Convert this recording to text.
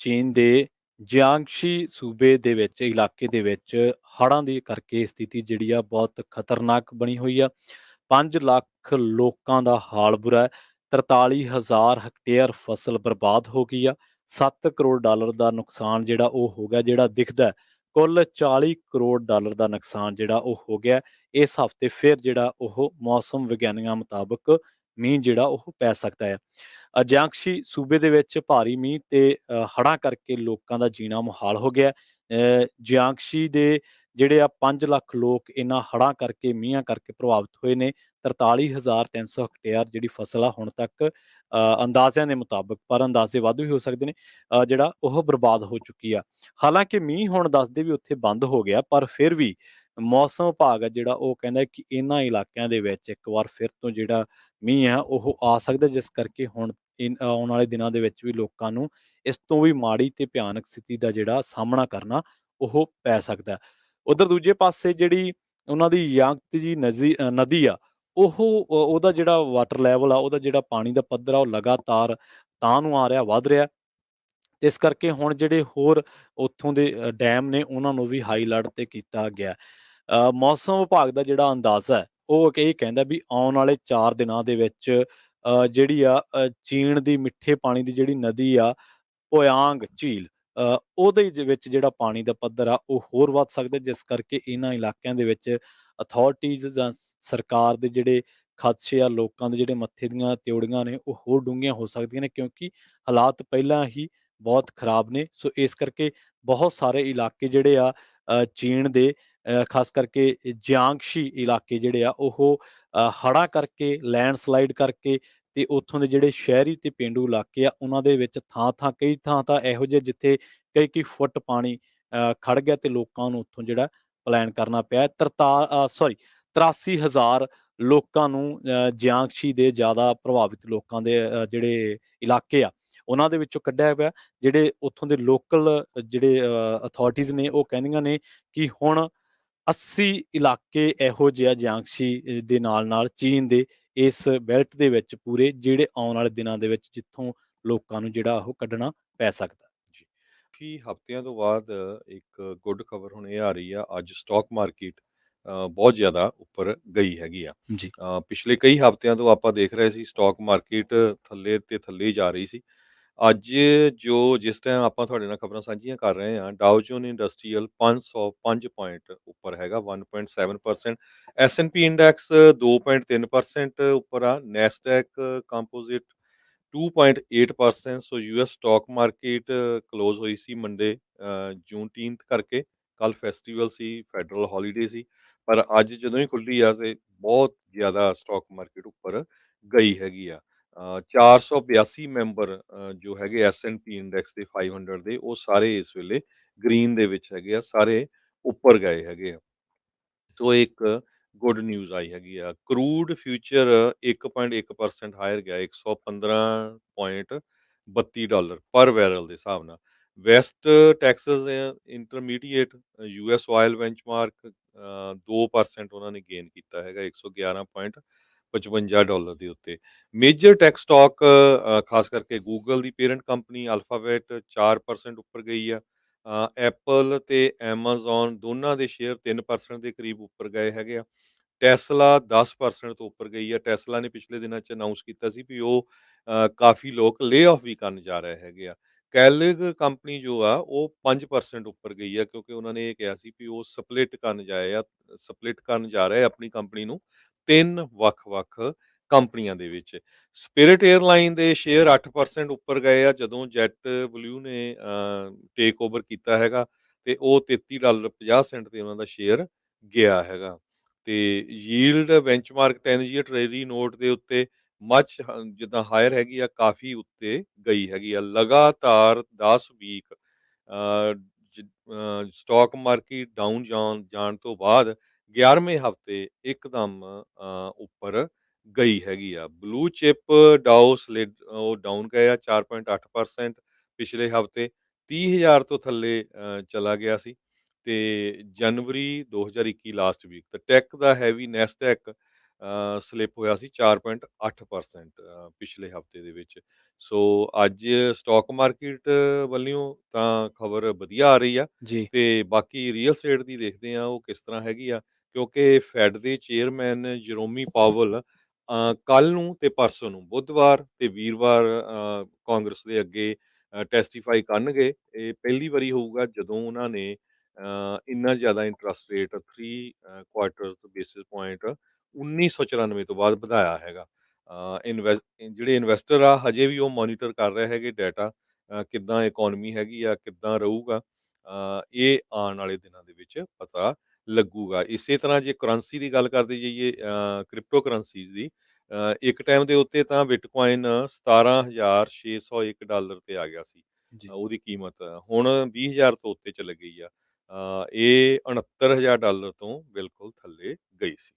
ਚੀਨ ਦੇ ਜਿਆਂਗਸ਼ੀ ਸੂਬੇ ਦੇ ਵਿੱਚ ਇਲਾਕੇ ਦੇ ਵਿੱਚ ਹੜ੍ਹਾਂ ਦੀ ਕਰਕੇ ਸਥਿਤੀ ਜਿਹੜੀ ਆ ਬਹੁਤ ਖਤਰਨਾਕ ਬਣੀ ਹੋਈ ਆ। 5 ਲੱਖ ਲੋਕਾਂ ਦਾ ਹਾਲ ਬੁਰਾ ਹੈ। 43,000 ਹੈਕਟੇਅਰ ਫਸਲ ਬਰਬਾਦ ਹੋ ਗਈ ਆ। 7 ਕਰੋੜ ਡਾਲਰ ਦਾ ਨੁਕਸਾਨ ਜਿਹੜਾ ਉਹ ਹੋ ਗਿਆ, ਜਿਹੜਾ ਦਿਖਦਾ ਹੈ। ਕੁੱਲ 40 ਕਰੋੜ ਡਾਲਰ ਦਾ ਨੁਕਸਾਨ ਜਿਹੜਾ ਉਹ ਹੋ ਗਿਆ। ਇਸ ਹਫ਼ਤੇ ਫਿਰ ਜਿਹੜਾ ਉਹ ਮੌਸਮ ਵਿਗਿਆਨੀਆਂ ਮੁਤਾਬਕ ਮੀਂਹ ਜਿਹੜਾ ਉਹ ਪੈ ਸਕਦਾ ਹੈ। ਜਿਆਂਗਸ਼ੀ ਸੂਬੇ ਦੇ ਵਿੱਚ ਭਾਰੀ ਮੀਂਹ ਤੇ ਹੜ੍ਹਾਂ ਕਰਕੇ ਲੋਕਾਂ ਦਾ ਜੀਣਾ ਮੁਹਾਲ ਹੋ ਗਿਆ। ਜਿਆਂਗਸ਼ੀ ਦੇ ਜਿਹੜੇ ਆ 5 ਲੱਖ ਲੋਕ ਇਹਨਾਂ ਹੜ੍ਹਾਂ ਕਰਕੇ, ਮੀਂਹਾਂ ਕਰਕੇ ਪ੍ਰਭਾਵਿਤ ਹੋਏ ਨੇ। 43,300 ਹੈਕਟੇਅਰ ਜਿਹੜੀ ਫਸਲ ਆ ਹੁਣ ਤੱਕ ਅੰਦਾਜ਼ਿਆਂ ਦੇ ਮੁਤਾਬਕ, ਪਰ ਅੰਦਾਜ਼ੇ ਵੱਧ ਵੀ ਹੋ ਸਕਦੇ ਨੇ, ਜਿਹੜਾ ਉਹ ਬਰਬਾਦ ਹੋ ਚੁੱਕੀ ਆ। ਹਾਲਾਂਕਿ ਮੀਂਹ ਹੁਣ ਦੱਸਦੇ ਵੀ ਉੱਥੇ ਬੰਦ ਹੋ ਗਿਆ, ਪਰ ਫਿਰ ਵੀ ਮੌਸਮ ਵਿਭਾਗ ਆ ਜਿਹੜਾ ਉਹ ਕਹਿੰਦਾ ਕਿ ਇਹਨਾਂ ਇਲਾਕਿਆਂ ਦੇ ਵਿੱਚ ਇੱਕ ਵਾਰ ਫਿਰ ਤੋਂ ਜਿਹੜਾ ਮੀਂਹ ਆ ਉਹ ਆ ਸਕਦਾ, ਜਿਸ ਕਰਕੇ ਹੁਣ ਆਉਣ ਵਾਲੇ ਦਿਨਾਂ ਦੇ ਵਿੱਚ ਵੀ ਲੋਕਾਂ ਨੂੰ ਇਸ ਤੋਂ ਵੀ ਮਾੜੀ ਤੇ ਭਿਆਨਕ ਸਥਿਤੀ ਦਾ ਜਿਹੜਾ ਸਾਹਮਣਾ ਕਰਨਾ ਉਹ ਪੈ ਸਕਦਾ। ਉਧਰ ਦੂਜੇ ਪਾਸੇ ਜਿਹੜੀ ਉਹਨਾਂ ਦੀ ਯਾਂਗਤਜੀ ਨਦੀ ਆ, ਉਹਦਾ ਜਿਹੜਾ ਵਾਟਰ ਲੈਵਲ ਆ, ਉਹਦਾ ਜਿਹੜਾ ਪਾਣੀ ਦਾ ਪੱਧਰ ਆ, ਉਹ ਲਗਾਤਾਰ ਤਾਂ ਨੂੰ ਆ ਰਿਹਾ, ਵੱਧ ਰਿਹਾ। ਤੇ ਇਸ ਕਰਕੇ ਹੁਣ ਜਿਹੜੇ ਹੋਰ ਉੱਥੋਂ ਦੇ ਡੈਮ ਨੇ, ਉਹਨਾਂ ਨੂੰ ਵੀ ਹਾਈ ਅਲਰਟ ਤੇ ਕੀਤਾ ਗਿਆ। ਮੌਸਮ ਵਿਭਾਗ ਦਾ ਜਿਹੜਾ ਅੰਦਾਜ਼ਾ ਹੈ, ਉਹ ਇਹ ਕਹਿੰਦਾ ਵੀ ਆਉਣ ਵਾਲੇ 4 ਦਿਨਾਂ ਦੇ ਵਿੱਚ ਜਿਹੜੀ ਆ ਚੀਨ ਦੀ ਮਿੱਠੇ ਪਾਣੀ ਦੀ ਜਿਹੜੀ ਨਦੀ ਆ, ਪੋਯਾਂਗ ਝੀਲ, ਉਹਦੇ ਵਿੱਚ ਜਿਹੜਾ ਪਾਣੀ ਦਾ ਪੱਧਰ ਆ ਉਹ ਹੋਰ ਵੱਧ ਸਕਦਾ, ਜਿਸ ਕਰਕੇ ਇਹਨਾਂ ਇਲਾਕਿਆਂ ਦੇ ਵਿੱਚ ਅਥਾਰਟੀਜ਼ ਜਾਂ ਸਰਕਾਰ ਦੇ ਜਿਹੜੇ ਖਦਸ਼ੇ ਆ, ਲੋਕਾਂ ਦੇ ਜਿਹੜੇ ਮੱਥੇ ਦੀਆਂ ਤਿਉੜੀਆਂ ਨੇ, ਉਹ ਹੋਰ ਡੂੰਘੀਆਂ ਹੋ ਸਕਦੀਆਂ ਨੇ, ਕਿਉਂਕਿ ਹਾਲਾਤ ਪਹਿਲਾਂ ਹੀ ਬਹੁਤ ਖਰਾਬ ਨੇ। ਸੋ ਇਸ ਕਰਕੇ ਬਹੁਤ ਸਾਰੇ ਇਲਾਕੇ ਜਿਹੜੇ ਆ ਚੀਨ ਦੇ, ਖਾਸ ਕਰਕੇ ਜਿਆਂਗਸ਼ੀ ਇਲਾਕੇ ਜਿਹੜੇ ਆ ਉਹ ਹੜ੍ਹਾਂ ਕਰਕੇ, ਲੈਂਡਸਲਾਈਡ ਕਰਕੇ, ਤੇ ਉੱਥੋਂ ਦੇ ਜਿਹੜੇ ਸ਼ਹਿਰੀ ਤੇ ਪੇਂਡੂ ਇਲਾਕੇ ਆ, ਉਹਨਾਂ ਦੇ ਵਿੱਚ ਕਈ ਥਾਂ ਤਾਂ ਇਹੋ ਜਿਹੇ ਜਿੱਥੇ ਕਈ ਫੁੱਟ ਪਾਣੀ ਖੜ ਗਿਆ ਤੇ ਲੋਕਾਂ ਨੂੰ ਉੱਥੋਂ ਜਿਹੜਾ ਪਲਾਇਨ ਕਰਨਾ ਪਿਆ। 83,000 ਲੋਕਾਂ ਨੂੰ ਜਿਆਂਗਸ਼ੀ ਦੇ ਜ਼ਿਆਦਾ ਪ੍ਰਭਾਵਿਤ ਲੋਕਾਂ ਦੇ ਜਿਹੜੇ ਇਲਾਕੇ ਆ, ਉਹਨਾਂ ਦੇ ਵਿੱਚੋਂ ਕੱਢਿਆ ਪਿਆ। ਜਿਹੜੇ ਉੱਥੋਂ ਦੇ ਲੋਕਲ ਜਿਹੜੇ ਅਥਾਰਟੀਜ਼ ਨੇ, ਉਹ ਕਹਿੰਦੀਆਂ ਨੇ ਕਿ ਹੁਣ 80 ਇਲਾਕੇ ਇਹੋ ਜਿਹੇ ਆ ਜਿਆਂਗਸ਼ੀ ਦੇ ਨਾਲ-ਨਾਲ ਚੀਨ ਦੇ ਇਸ ਬੈਲਟ ਦੇ ਵਿੱਚ ਪੂਰੇ, ਜਿਹੜੇ ਆਉਣ ਵਾਲੇ ਦਿਨਾਂ ਦੇ ਵਿੱਚ ਜਿੱਥੋਂ ਲੋਕਾਂ ਨੂੰ ਜਿਹੜਾ ਉਹ ਕੱਢਣਾ ਪੈ ਸਕਦਾ। ਜੀ। ਕਾਫੀ ਹਫ਼ਤਿਆਂ ਤੋਂ ਬਾਅਦ ਇੱਕ ਗੁੱਡ ਖਬਰ ਹੁਣ ਇਹ ਆ ਰਹੀ ਆ, ਅੱਜ ਸਟਾਕ ਮਾਰਕੀਟ ਬਹੁਤ ਜ਼ਿਆਦਾ ਉੱਪਰ ਗਈ ਹੈਗੀ ਆ। ਜੀ। ਪਿਛਲੇ ਕਈ ਹਫ਼ਤਿਆਂ ਤੋਂ ਆਪਾਂ ਦੇਖ ਰਹੇ ਸੀ ਸਟਾਕ ਮਾਰਕੀਟ ਥੱਲੇ ਤੇ ਥੱਲੇ ਹੀ ਜਾ ਰਹੀ ਸੀ। ਅੱਜ ਜਿਸ ਟਾਈਮ ਆਪਾਂ ਤੁਹਾਡੇ ਨਾਲ ਖਬਰਾਂ ਸਾਂਝੀਆਂ ਕਰ ਰਹੇ ਹਾਂ, ਡਾਓ ਜੋਨ ਇੰਡਸਟਰੀਅਲ 505 ਪੁਆਇੰਟ ਉੱਪਰ ਹੈਗਾ, 1.7%। S&P ਇੰਡੈਕਸ 2.3% ਉੱਪਰ ਆ। Nasdaq composite 2.8%। ਸੋ ਯੂਐਸ ਸਟਾਕ ਮਾਰਕੀਟ ਕਲੋਜ਼ ਹੋਈ ਸੀ ਮੰਡੇ, ਜੂਨਟੀਨਥ ਕਰਕੇ। ਕੱਲ ਫੈਸਟੀਵਲ ਸੀ, ਫੈਡਰਲ ਹੌਲੀਡੇ ਸੀ, ਪਰ ਅੱਜ ਜਦੋਂ ਹੀ ਖੁੱਲੀ ਆ ਤੇ ਬਹੁਤ ਜ਼ਿਆਦਾ ਸਟਾਕ ਮਾਰਕੀਟ ਉੱਪਰ ਗਈ ਹੈਗੀ ਆ। 482 ਮੈਂਬਰ ਜੋ ਹੈਗੇ S&P ਇੰਡੈਕਸ ਦੇ 500 ਦੇ, ਉਹ ਸਾਰੇ ਇਸ ਵੇਲੇ ਗ੍ਰੀਨ ਦੇ ਵਿੱਚ ਹੈਗੇ ਆ, ਸਾਰੇ ਉੱਪਰ ਗਏ ਹੈਗੇ ਆ। ਸੋ ਇੱਕ ਗੁੱਡ ਨਿਊਜ਼ ਆਈ ਹੈਗੀ ਆ। ਕਰੂਡ ਫਿਊਚਰ 1.1% ਹਾਇਰ ਗਿਆ, $115.32 ਪਰ ਬੈਰਲ ਦੇ ਹਿਸਾਬ ਨਾਲ। West Texas intermediate US oil benchmark 2% ਉਹਨਾਂ ਨੇ ਗੇਨ ਕੀਤਾ ਹੈਗਾ, $111.55 ਦੇ ਉੱਤੇ। ਮੇਜਰ ਟੈਕ ਸਟਾਕ ਖਾਸ ਕਰਕੇ ਗੂਗਲ ਦੀ ਪੇਰੈਂਟ ਕੰਪਨੀ ਅਲਫਾਬੈਟ 4% ਉੱਪਰ ਗਈ ਆ। ਐਪਲ ਤੇ ਐਮਾਜ਼ੋਨ ਦੋਨਾਂ ਦੇ ਸ਼ੇਅਰ 3% ਦੇ ਕਰੀਬ ਉੱਪਰ ਗਏ ਹੈਗੇ ਆ। ਟੈਸਲਾ 10% ਤੋਂ ਉੱਪਰ ਗਈ ਆ। ਟੈਸਲਾ ਨੇ ਪਿਛਲੇ ਦਿਨਾਂ 'ਚ ਅਨਾਉਂਸ ਕੀਤਾ ਸੀ ਵੀ ਉਹ ਕਾਫੀ ਲੋਕ ਲੇ ਆਫ ਵੀ ਕਰਨ ਜਾ ਰਹੇ ਹੈਗੇ ਆ। ਕੈਲਿਗ ਕੰਪਨੀ ਜੋ ਆ ਉਹ 5% ਉੱਪਰ ਗਈ ਆ, ਕਿਉਂਕਿ ਉਹਨਾਂ ਨੇ ਇਹ ਕਿਹਾ ਸੀ ਵੀ ਉਹ ਸਪਲਿਟ ਕਰਨ ਜਾ ਰਹੇ ਆਪਣੀ ਕੰਪਨੀ ਨੂੰ 3 ਵੱਖ-ਵੱਖ ਕੰਪਨੀਆਂ ਦੇ ਵਿੱਚ। ਸਪਿਰਿਟ ਏਅਰਲਾਈਨ ਦੇ ਸ਼ੇਅਰ 8% ਉੱਪਰ ਗਏ ਆ, ਜਦੋਂ ਜੈਟ ਬਲੂ ਨੇ ਟੇਕ ਓਵਰ ਕੀਤਾ ਹੈਗਾ, ਤੇ ਉਹ $33.50 ਤੇ ਉਹਨਾਂ ਦਾ ਸ਼ੇਅਰ ਗਿਆ ਹੈਗਾ। ਤੇ ਯੀਲਡ ਬੈਂਚਮਾਰਕ 10 ਈਅਰ ਟ੍ਰੇਜਰੀ ਨੋਟ ਦੇ ਉੱਤੇ ਜਿੱਦਾਂ ਹਾਇਰ ਹੈਗੀ ਆ, ਕਾਫੀ ਉੱਤੇ ਗਈ ਹੈਗੀ ਆ। ਲਗਾਤਾਰ 10 ਵੀਕ ਸਟਾਕ ਮਾਰਕੀਟ ਡਾਊਨ ਜਾਣ ਤੋਂ ਬਾਅਦ 11ਵੇਂ ਹਫ਼ਤੇ ਇੱਕਦਮ ਉੱਪਰ ਗਈ ਹੈਗੀ ਆ। ਬਲੂ ਚਿਪ ਡਾਓ ਸਲਿਡ ਉਹ ਡਾਊਨ ਗਏ ਆ 4.8% ਪਿਛਲੇ ਹਫ਼ਤੇ, 30,000 ਤੋਂ ਥੱਲੇ ਚਲਾ ਗਿਆ ਸੀ। ਤੇ ਜਨਵਰੀ 2021 ਲਾਸਟ ਵੀਕ ਤੇ ਟੈਕ ਦਾ ਹੈਵੀ ਨੈਸਡੈਕ ਸਲਿਪ ਹੋਇਆ ਸੀ 4.8% ਪਿਛਲੇ ਹਫ਼ਤੇ ਦੇ ਵਿੱਚ। ਸੋ ਅੱਜ ਸਟਾਕ ਮਾਰਕੀਟ ਵੱਲਿਓ ਤਾਂ ਖਬਰ ਵਧੀਆ ਆ ਰਹੀ ਆ ਜੀ, ਤੇ ਬਾਕੀ ਰੀਅਲ ਅਸਟੇਟ ਦੀ ਦੇਖਦੇ ਆ ਉਹ ਕਿਸ ਤਰ੍ਹਾਂ ਹੈਗੀ ਆ, ਕਿਉਂਕਿ ਫੈਡ ਦੇ ਚੇਅਰਮੈਨ ਜਰੋਮੀ ਪਾਵਲ ਕੱਲ ਨੂੰ ਤੇ ਪਰਸੋਂ ਨੂੰ ਬੁੱਧਵਾਰ ਤੇ ਵੀਰਵਾਰ ਕਾਂਗਰਸ ਦੇ ਅੱਗੇ ਟੈਸਟੀਫਾਈ ਕਰਨਗੇ। ਇਹ ਪਹਿਲੀ ਵਾਰੀ ਹੋਊਗਾ ਜਦੋਂ ਉਹਨਾਂ ਨੇ ਇੰਨਾ ਜ਼ਿਆਦਾ interest rate 3 quarters basis point 1994 ਤੋਂ ਬਾਅਦ ਵਧਾਇਆ ਹੈਗਾ। ਜਿਹੜੇ ਇਨਵੈਸਟਰ ਆ ਹਜੇ ਵੀ ਉਹ ਮੋਨੀਟਰ ਕਰ ਰਹੇ ਹੈਗੇ ਡਾਟਾ, ਕਿੱਦਾਂ ਇਕੋਨਮੀ ਹੈਗੀ ਆ, ਕਿੱਦਾਂ ਰਹੂਗਾ। ਇਹ ਆਉਣ ਵਾਲੇ ਦਿਨਾਂ ਦੇ ਵਿੱਚ ਪਤਾ ਲੱਗੂਗਾ। ਇਸੇ ਤਰ੍ਹਾਂ ਜੇ ਕਰੰਸੀ ਦੀ ਗੱਲ ਕਰਦੇ ਜਾਈਏ, ਕ੍ਰਿਪਟੋ ਕਰੰਸੀਜ਼ ਦੀ, ਇੱਕ ਟਾਈਮ ਦੇ ਉੱਤੇ ਤਾਂ ਬਿਟਕੋਇਨ $17,601 ਤੇ ਆ ਗਿਆ ਸੀ। ਜੀ। ਉਹਦੀ ਕੀਮਤ ਹੁਣ 20,000 ਤੋਂ ਉੱਤੇ ਚਲੇ ਗਈ ਆ। ਇਹ $69,000 ਤੋਂ ਬਿਲਕੁਲ ਥੱਲੇ ਗਈ ਸੀ।